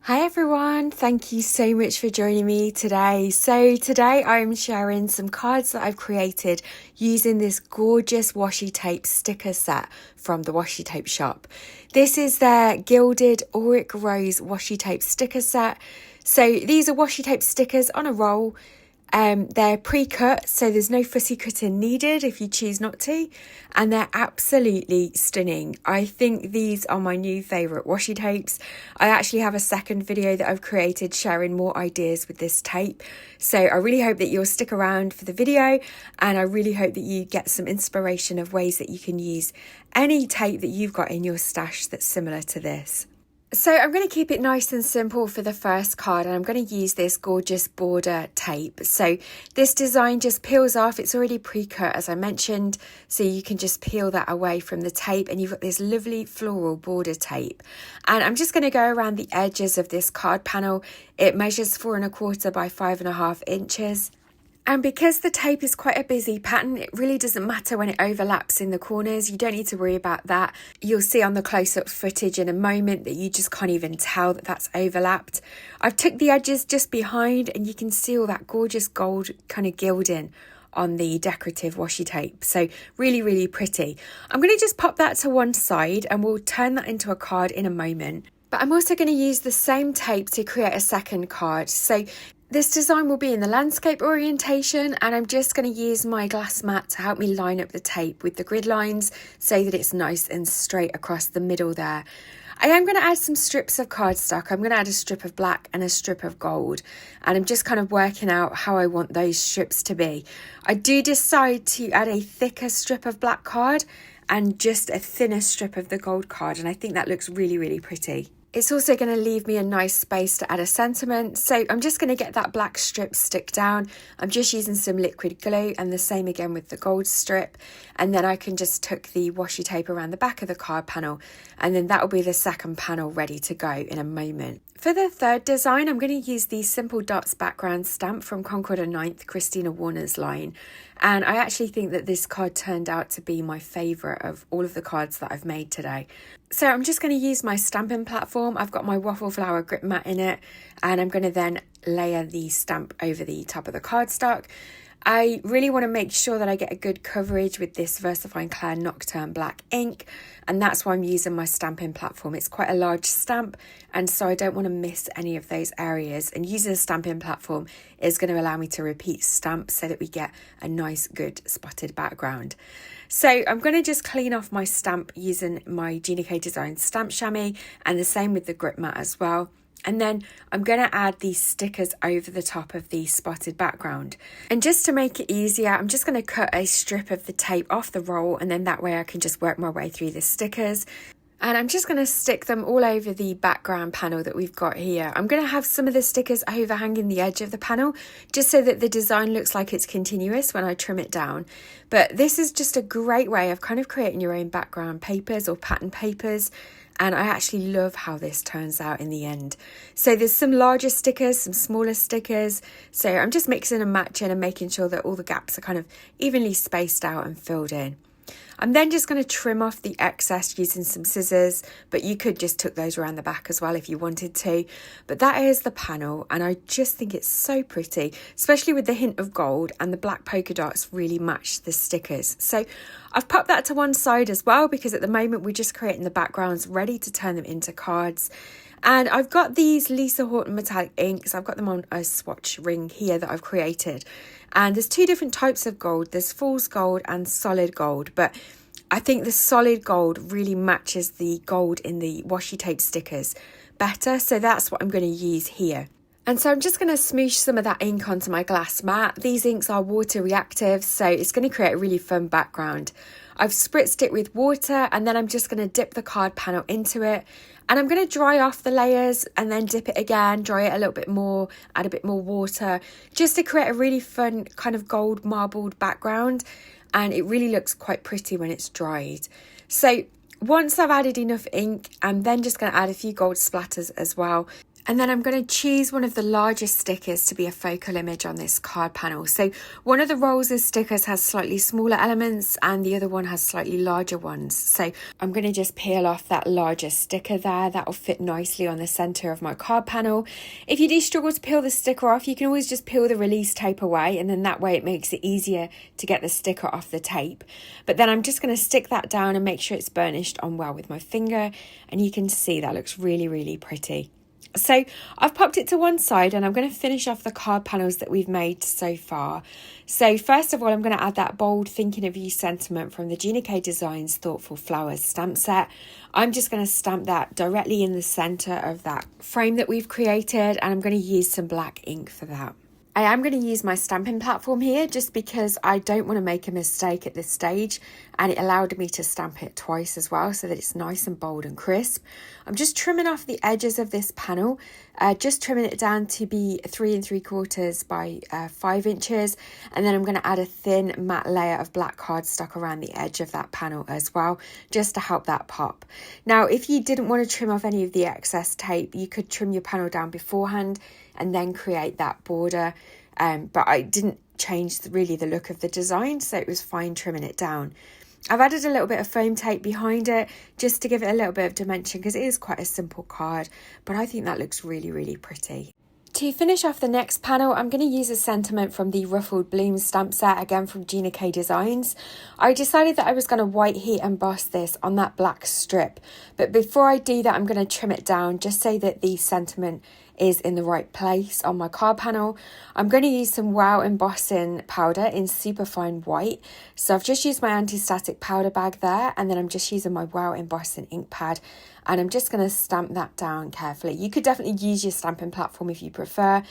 Hi everyone, thank you so much for joining me today. So today I'm sharing some cards that I've created using this gorgeous washi tape sticker set from the Washi Tape Shop. This is their gilded Auric Rose washi tape sticker set. So these are washi tape stickers on a roll. They're pre-cut, so there's no fussy cutting needed if you choose not to, and they're absolutely stunning. I think these are my new favourite washi tapes. I actually have a second video that I've created sharing more ideas with this tape, so I really hope that you'll stick around for the video, and I really hope that you get some inspiration of ways that you can use any tape that you've got in your stash that's similar to this. So I'm going to keep it nice and simple for the first card, and I'm going to use this gorgeous border tape. So this design just peels off. It's already pre-cut, as I mentioned, so you can just peel that away from the tape, and you've got this lovely floral border tape. And I'm just going to go around the edges of this card panel. It measures 4 1/4 by 5.5 inches. And because the tape is quite a busy pattern, it really doesn't matter when it overlaps in the corners. You don't need to worry about that. You'll see on the close-up footage in a moment that you just can't even tell that that's overlapped. I've took the edges just behind, and you can see all that gorgeous gold kind of gilding on the decorative washi tape. So really, really pretty. I'm going to just pop that to one side, and we'll turn that into a card in a moment. But I'm also going to use the same tape to create a second card. So this design will be in the landscape orientation, and I'm just going to use my glass mat to help me line up the tape with the grid lines so that it's nice and straight across the middle there. I am going to add some strips of cardstock. I'm going to add a strip of black and a strip of gold, and I'm just kind of working out how I want those strips to be. I do decide to add a thicker strip of black card and just a thinner strip of the gold card, and I think that looks really, really pretty. It's also going to leave me a nice space to add a sentiment, so I'm just going to get that black strip stick down. I'm just using some liquid glue, and the same again with the gold strip, and then I can just tuck the washi tape around the back of the card panel, and then that will be the second panel ready to go in a moment. For the third design, I'm going to use the Simple Dots background stamp from Concord and 9th, Christina Warner's line. And I actually think that this card turned out to be my favourite of all of the cards that I've made today. So I'm just going to use my stamping platform. I've got my Waffle Flower Grip Mat in it, and I'm going to then layer the stamp over the top of the cardstock. I really want to make sure that I get a good coverage with this VersaFine Clair Nocturne Black ink, and that's why I'm using my stamping platform. It's quite a large stamp, and so I don't want to miss any of those areas, and using a stamping platform is going to allow me to repeat stamps so that we get a nice good spotted background. So I'm going to just clean off my stamp using my Gina Design stamp chamois, and the same with the grip mat as well. And then I'm going to add these stickers over the top of the spotted background. And just to make it easier, I'm just going to cut a strip of the tape off the roll, and then that way I can just work my way through the stickers. And I'm just going to stick them all over the background panel that we've got here. I'm going to have some of the stickers overhanging the edge of the panel, just so that the design looks like it's continuous when I trim it down. But this is just a great way of kind of creating your own background papers or pattern papers. And I actually love how this turns out in the end. So there's some larger stickers, some smaller stickers. So I'm just mixing and matching and making sure that all the gaps are kind of evenly spaced out and filled in. I'm then just going to trim off the excess using some scissors, but you could just tuck those around the back as well if you wanted to. But that is the panel, and I just think it's so pretty, especially with the hint of gold, and the black polka dots really match the stickers. So I've popped that to one side as well, because at the moment we're just creating the backgrounds ready to turn them into cards. And I've got these Lisa Horton metallic inks. I've got them on a swatch ring here that I've created. And there's two different types of gold. There's fool's gold and solid gold. But I think the solid gold really matches the gold in the washi tape stickers better. So that's what I'm going to use here. And so I'm just going to smoosh some of that ink onto my glass mat. These inks are water reactive, so it's going to create a really fun background. I've spritzed it with water, and then I'm just going to dip the card panel into it. And I'm going to dry off the layers and then dip it again, dry it a little bit more, add a bit more water, just to create a really fun kind of gold marbled background. And it really looks quite pretty when it's dried. So once I've added enough ink, I'm then just going to add a few gold splatters as well. And then I'm going to choose one of the largest stickers to be a focal image on this card panel. So one of the rolls of stickers has slightly smaller elements and the other one has slightly larger ones. So I'm going to just peel off that larger sticker there. That will fit nicely on the center of my card panel. If you do struggle to peel the sticker off, you can always just peel the release tape away, and then that way it makes it easier to get the sticker off the tape. But then I'm just going to stick that down and make sure it's burnished on well with my finger. And you can see that looks really, really pretty. So I've popped it to one side and I'm going to finish off the card panels that we've made so far. So first of all, I'm going to add that bold thinking of you sentiment from the Gina Designs Thoughtful Flowers stamp set. I'm just going to stamp that directly in the center of that frame that we've created, and I'm going to use some black ink for that. I am going to use my stamping platform here just because I don't want to make a mistake at this stage, and it allowed me to stamp it twice as well so that it's nice and bold and crisp. I'm just trimming off the edges of this panel, just trimming it down to be 3 3/4 by 5 inches, and then I'm going to add a thin matte layer of black cardstock around the edge of that panel as well, just to help that pop. Now, if you didn't want to trim off any of the excess tape, you could trim your panel down beforehand and then create that border, but I didn't change really the look of the design, so it was fine trimming it down. I've added a little bit of foam tape behind it just to give it a little bit of dimension because it is quite a simple card, but I think that looks really, really pretty. To finish off the next panel, I'm going to use a sentiment from the Ruffled Blooms stamp set, again from Gina Designs. I decided that I was going to white heat emboss this on that black strip, but before I do that, I'm going to trim it down just so that the sentiment is in the right place on my card panel. I'm going to use some Wow embossing powder in Superfine white. So I've just used my anti-static powder bag there, and then I'm just using my Wow embossing ink pad, and I'm just going to stamp that down carefully. You could definitely use your stamping platform if you prefer,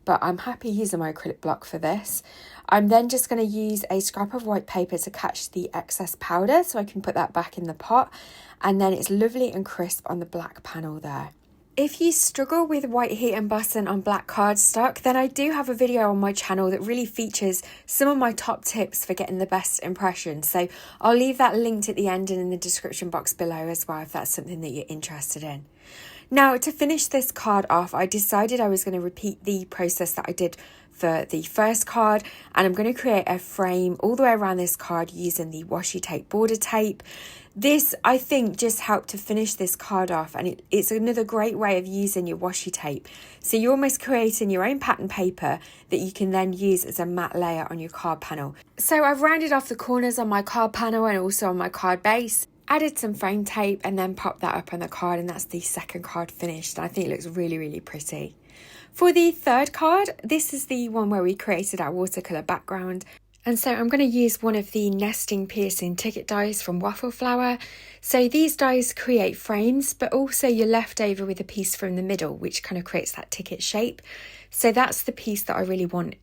but I'm happy using my acrylic block for this. I'm then just going to use a scrap of white paper to catch the excess powder so I can put that back in the pot, and then it's lovely and crisp on the black panel there. If you struggle with white heat embossing on black cardstock, then I do have a video on my channel that really features some of my top tips for getting the best impression. So I'll leave that linked at the end and in the description box below as well if that's something that you're interested in. Now, to finish this card off, I decided I was going to repeat the process that I did for the first card, and I'm going to create a frame all the way around this card using the washi tape border tape. This, I think, just helped to finish this card off, and it's another great way of using your washi tape. So you're almost creating your own pattern paper that you can then use as a matte layer on your card panel. So I've rounded off the corners on my card panel and also on my card base, added some frame tape, and then popped that up on the card, and that's the second card finished. And I think it looks really, really pretty. For the third card, this is the one where we created our watercolour background. And so I'm going to use one of the nesting piercing ticket dies from Waffle Flower. So these dies create frames, but also you're left over with a piece from the middle, which kind of creates that ticket shape. So that's the piece that I really want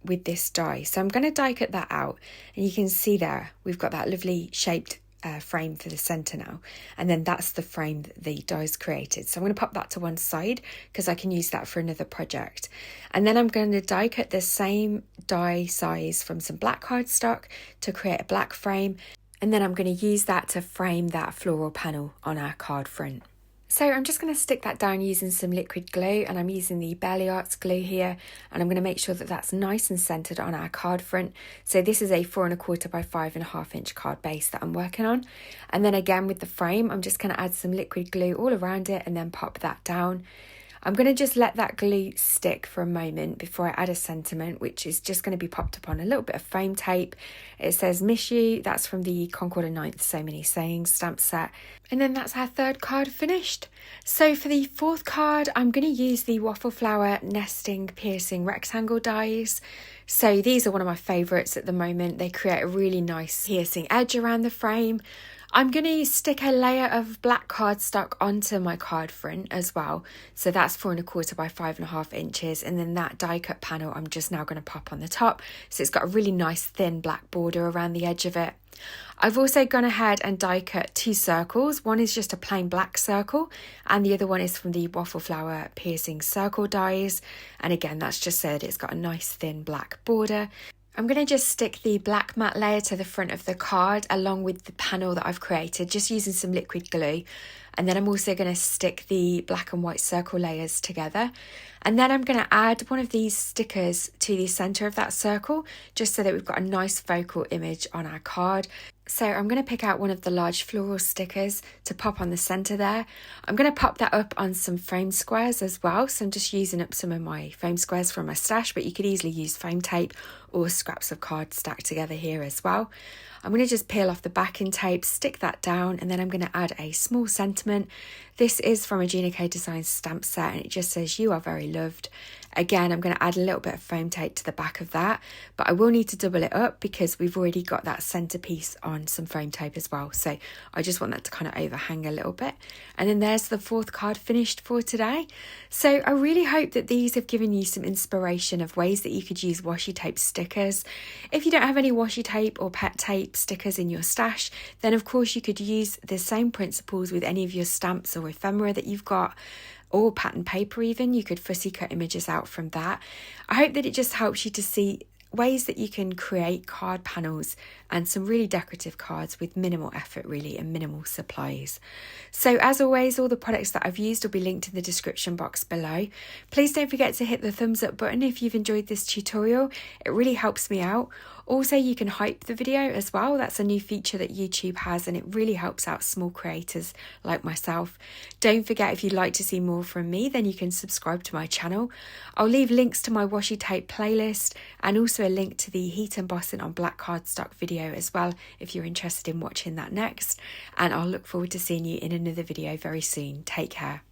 with this die. So I'm going to die cut that out, and you can see there we've got that lovely shaped frame for the center now, and then that's the frame that the dies created. So I'm going to pop that to one side because I can use that for another project. And then I'm going to die cut the same die size from some black cardstock to create a black frame, and then I'm going to use that to frame that floral panel on our card front. So I'm just going to stick that down using some liquid glue, and I'm using the Barely Arts glue here, and I'm going to make sure that that's nice and centered on our card front. So this is a 4 1/4 by 5.5 inch card base that I'm working on. And then again with the frame, I'm just going to add some liquid glue all around it and then pop that down. I'm going to just let that glue stick for a moment before I add a sentiment, which is just going to be popped upon a little bit of foam tape. It says "Miss You." That's from the Concord and 9th So Many Sayings stamp set. And then that's our third card finished. So for the fourth card, I'm going to use the Waffle Flower nesting piercing rectangle dies. So these are one of my favourites at the moment. They create a really nice piercing edge around the frame. I'm going to stick a layer of black cardstock onto my card front as well. So that's 4 1/4 by 5.5 inches. And then that die cut panel I'm just now going to pop on the top. So it's got a really nice thin black border around the edge of it. I've also gone ahead and die cut 2 circles. One is just a plain black circle, and the other one is from the Waffle Flower piercing circle dies. And again, that's just so that it's got a nice thin black border. I'm going to just stick the black matte layer to the front of the card along with the panel that I've created, just using some liquid glue. And then I'm also going to stick the black and white circle layers together. And then I'm going to add one of these stickers to the center of that circle, just so that we've got a nice focal image on our card. So I'm going to pick out one of the large floral stickers to pop on the center there. I'm going to pop that up on some foam squares as well. So I'm just using up some of my foam squares from my stash, but you could easily use foam tape or scraps of card stacked together here as well. I'm going to just peel off the backing tape, stick that down, and then I'm going to add a small sentiment. This is from a Gina K Designs stamp set, and it just says, "You are very loved." Again, I'm going to add a little bit of foam tape to the back of that, but I will need to double it up because we've already got that centerpiece on some foam tape as well. So I just want that to kind of overhang a little bit. And then there's the fourth card finished for today. So I really hope that these have given you some inspiration of ways that you could use washi tape stickers. If you don't have any washi tape or pet tape stickers in your stash, then of course you could use the same principles with any of your stamps or ephemera that you've got, or pattern paper even. You could fussy cut images out from that. I hope that it just helps you to see ways that you can create card panels and some really decorative cards with minimal effort really and minimal supplies. So as always, all the products that I've used will be linked in the description box below. Please don't forget to hit the thumbs up button if you've enjoyed this tutorial. It really helps me out. Also, you can hype the video as well. That's a new feature that YouTube has, and it really helps out small creators like myself. Don't forget, if you'd like to see more from me, then you can subscribe to my channel. I'll leave links to my washi tape playlist and also a link to the heat embossing on black cardstock video as well if you're interested in watching that next. And I'll look forward to seeing you in another video very soon. Take care.